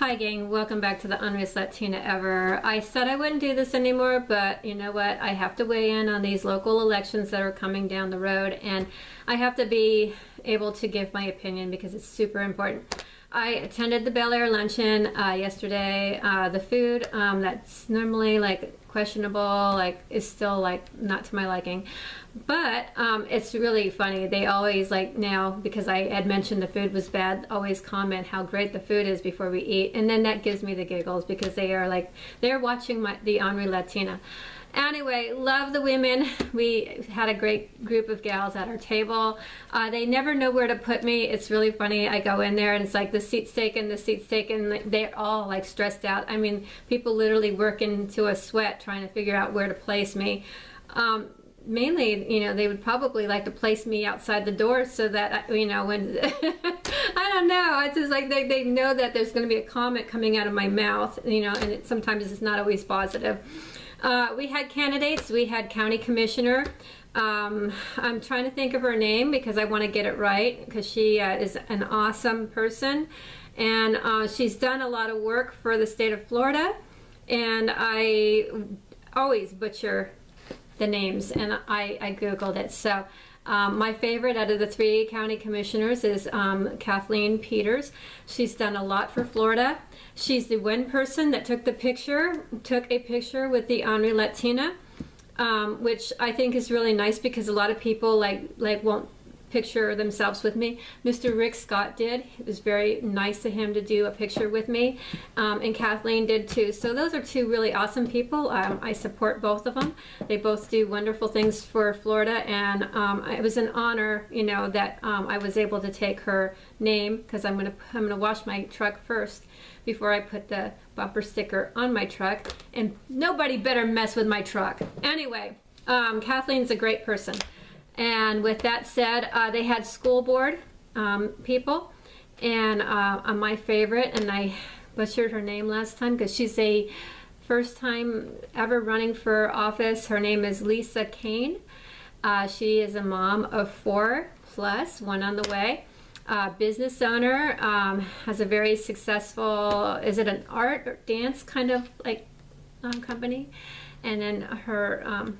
Hi gang, welcome back to the Unriest Latina Ever. I said I wouldn't do this anymore, but you know what? I have to weigh in on these local elections that are coming down the road, and I have to be able to give my opinion because it's super important. I attended the Bellaire luncheon yesterday. The food that's normally like questionable, is still not to my liking, but it's really funny. They always now, because I had mentioned the food was bad, always comment how great the food is before we eat, and then that gives me the giggles because they're watching the Henri Latina. Anyway, love the women. We had a great group of gals at our table. They never know where to put me. It's really funny. I go in there and it's like the seat's taken, the seat's taken. They're all stressed out. I mean, people literally work into a sweat trying to figure out where to place me. Mainly, they would probably like to place me outside the door so that, when, I don't know. It's just they know that there's going to be a comment coming out of my mouth, and sometimes it's not always positive. We had candidates. We had county commissioner. I'm trying to think of her name because I want to get it right because she is an awesome person, and she's done a lot of work for the state of Florida, and I always butcher the names, and I googled it. So my favorite out of the 3 county commissioners is Kathleen Peters. She's done a lot for Florida. She's the one person that took a picture with the Henri Latina, which I think is really nice because a lot of people won't picture themselves with me. Mr. Rick Scott did. It was very nice of him to do a picture with me, and Kathleen did too. So those are 2 really awesome people. I support both of them. They both do wonderful things for Florida, and it was an honor, that I was able to take her name because I'm gonna wash my truck first before I put the bumper sticker on my truck, and nobody better mess with my truck. Anyway, Kathleen's a great person. And with that said, they had school board people, and my favorite, and I butchered her name last time because she's a first time ever running for office. Her name is Lisa Kane. She is a mom of 4 plus, 1 on the way. Business owner, has a very successful, is it an art or dance kind of company? And then her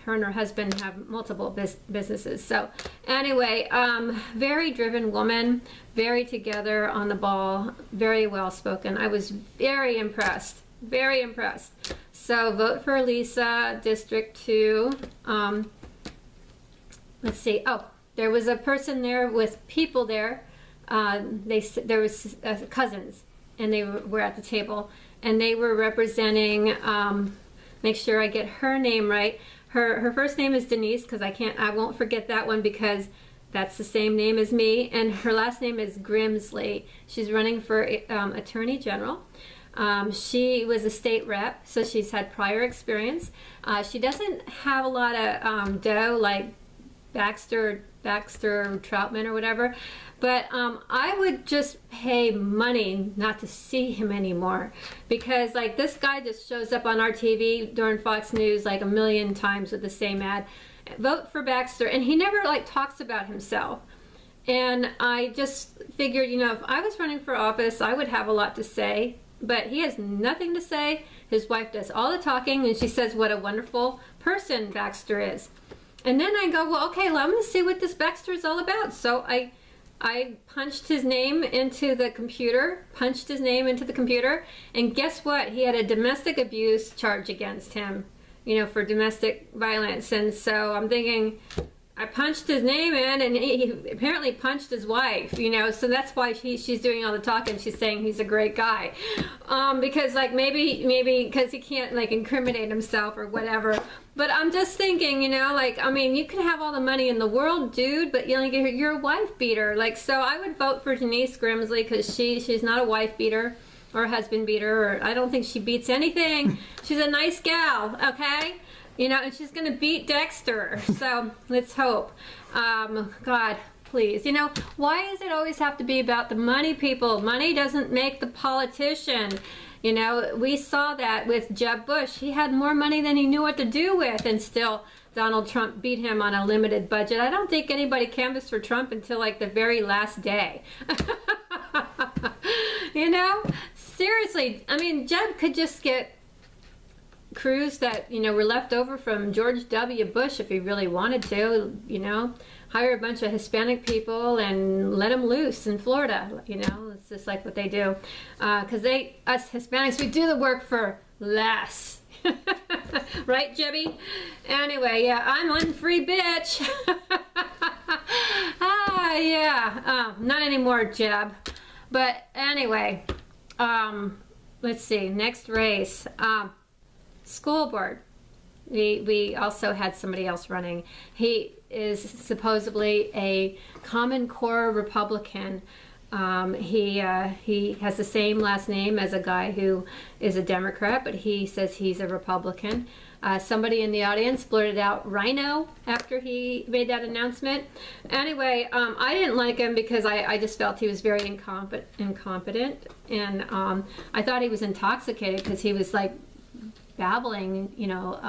and her husband have multiple businesses. So anyway, very driven woman, very together on the ball, very well spoken. I was very impressed, very impressed. So vote for Lisa, District 2. Let's see. Oh, there was a person there with people there. There was cousins, and they were at the table, and they were representing. Make sure I get her name right. Her first name is Denise because I won't forget that one because that's the same name as me, and her last name is Grimsley. She's running for Attorney General. She was a state rep, so she's had prior experience. She doesn't have a lot of dough like Baxter Troutman or whatever, but I would just pay money not to see him anymore because this guy just shows up on our TV during Fox News a million times with the same ad. Vote for Baxter, and he never talks about himself. And I just figured, if I was running for office, I would have a lot to say, but he has nothing to say. His wife does all the talking, and she says what a wonderful person Baxter is. And then I go, well, okay, I'm going to see what this Baxter is all about. So I punched his name into the computer, and guess what? He had a domestic abuse charge against him, for domestic violence. And so I'm thinking, I punched his name in, and he apparently punched his wife, so that's why she's doing all the talking. She's saying he's a great guy. Because maybe because he can't incriminate himself or whatever. But I'm just thinking, you can have all the money in the world, dude, but you're a wife beater. So I would vote for Denise Grimsley because she's not a wife beater or a husband beater, or I don't think she beats anything. She's a nice gal, okay? And she's going to beat Dexter. So let's hope. God, please. Why does it always have to be about the money, people? Money doesn't make the politician. We saw that with Jeb Bush. He had more money than he knew what to do with, and still Donald Trump beat him on a limited budget. I don't think anybody canvassed for Trump until the very last day. seriously, I mean, Jeb could just get crews that, you know, were left over from George W. Bush if he really wanted to, you know, hire a bunch of Hispanic people and let them loose in Florida, you know. It's just like what they do. Because us Hispanics, we do the work for less. Right, Jebby? Anyway, yeah, I'm one free bitch. Yeah. Not anymore, Jeb. But anyway, let's see. Next race. School board. We also had somebody else running. He is supposedly a Common Core Republican. He has the same last name as a guy who is a Democrat, but he says he's a Republican. Somebody in the audience blurted out "Rhino" after he made that announcement. Anyway, I didn't like him because I just felt he was very incompetent, and I thought he was intoxicated because he was like babbling, you know,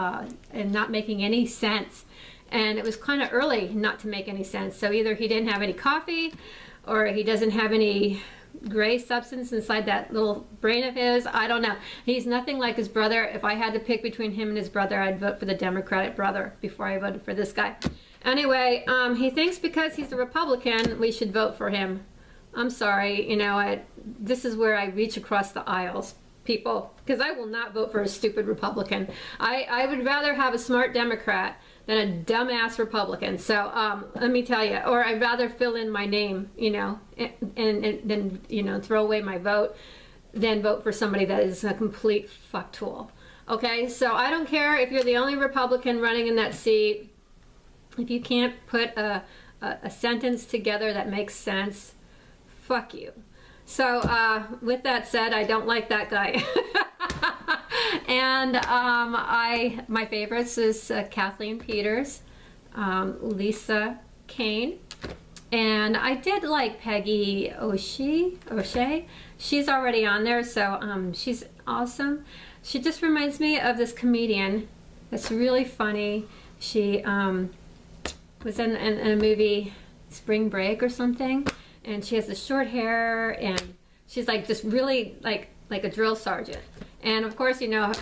and not making any sense. And it was kind of early not to make any sense. So either he didn't have any coffee, or he doesn't have any gray substance inside that little brain of his. I don't know. He's nothing like his brother. If I had to pick between him and his brother, I'd vote for the Democratic brother before I voted for this guy. Anyway, he thinks because he's a Republican, we should vote for him. I'm sorry, you know, this is where I reach across the aisles, people, because I will not vote for a stupid Republican. I would rather have a smart Democrat than a dumbass Republican. So let me tell you, or I'd rather fill in my name, you know, and then, you know, throw away my vote than vote for somebody that is a complete fuck tool. Okay, so I don't care if you're the only Republican running in that seat. If you can't put a sentence together that makes sense, fuck you. So with that said, I don't like that guy. And my favorites is Kathleen Peters, Lisa Kane, and I did like Peggy O'Shea. She's already on there, so she's awesome. She just reminds me of this comedian that's really funny. She was in a movie, Spring Break or something, and she has the short hair, and she's like just really like a drill sergeant. And of course, you know,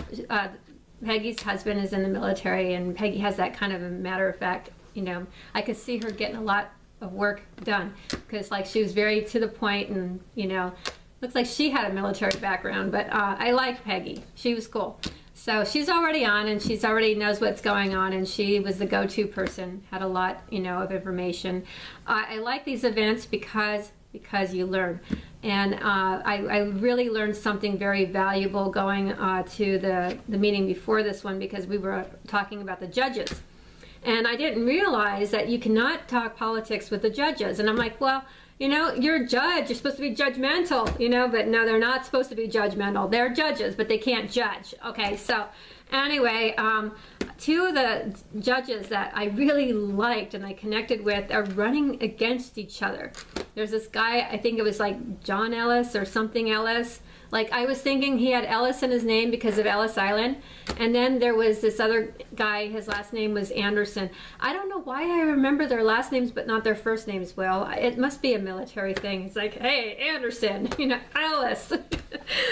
Peggy's husband is in the military, and Peggy has that kind of a matter of fact, you know, I could see her getting a lot of work done because like she was very to the point, and you know, looks like she had a military background. But I like Peggy. She was cool. So she's already on, and she's already knows what's going on, and she was the go-to person, had a lot, you know, of information. I like these events because you learn. And I really learned something very valuable going to the meeting before this one, because we were talking about the judges. And I didn't realize that you cannot talk politics with the judges. And I'm like, well, you know, you're a judge, you're supposed to be judgmental, you know, but no, they're not supposed to be judgmental. They're judges, but they can't judge. Okay, so anyway, two of the judges that I really liked and I connected with are running against each other. There's this guy, I think it was like John Ellis or something Ellis. Like, I was thinking he had Ellis in his name because of Ellis Island. And then there was this other guy, his last name was Anderson. I don't know why I remember their last names but not their first names well. It must be a military thing. It's like, hey, Anderson, you know, Ellis.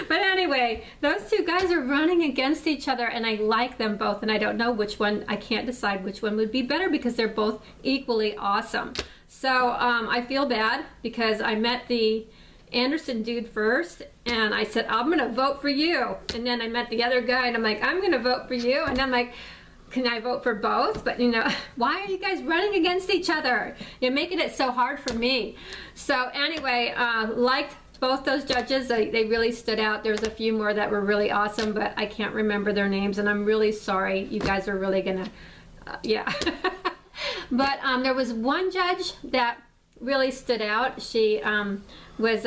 But anyway, those two guys are running against each other, and I like them both. And I don't know which one, I can't decide which one would be better because they're both equally awesome. So I feel bad because I met the Anderson dude first, and I said, I'm gonna vote for you. And then I met the other guy, and I'm like, I'm gonna vote for you. And I'm like, can I vote for both? But you know, why are you guys running against each other? You're making it so hard for me. So anyway, liked both those judges. They really stood out. There's a few more that were really awesome, but I can't remember their names, and I'm really sorry. You guys are really gonna, yeah. But there was one judge that really stood out. She was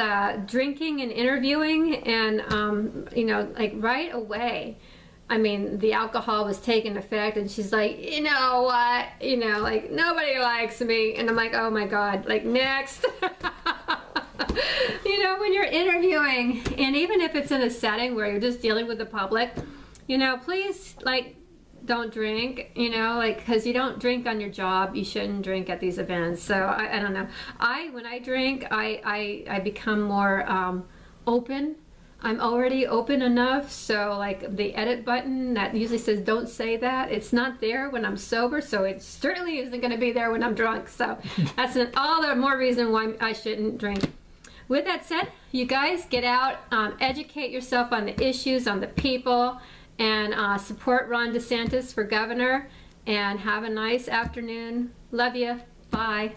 drinking and interviewing, and you know, like right away, I mean, the alcohol was taking effect, and she's like, you know what, you know, like, nobody likes me. And I'm like, oh my God, like, next. You know, when you're interviewing, and even if it's in a setting where you're just dealing with the public, you know, please, like, don't drink, you know, like, because you don't drink on your job. You shouldn't drink at these events. So I don't know. When I drink, I become more open. I'm already open enough, so like the edit button that usually says don't say that, it's not there when I'm sober, so it certainly isn't going to be there when I'm drunk. So that's all the more reason why I shouldn't drink. With that said, you guys get out, educate yourself on the issues, on the people, and support Ron DeSantis for governor, and have a nice afternoon. Love you. Bye.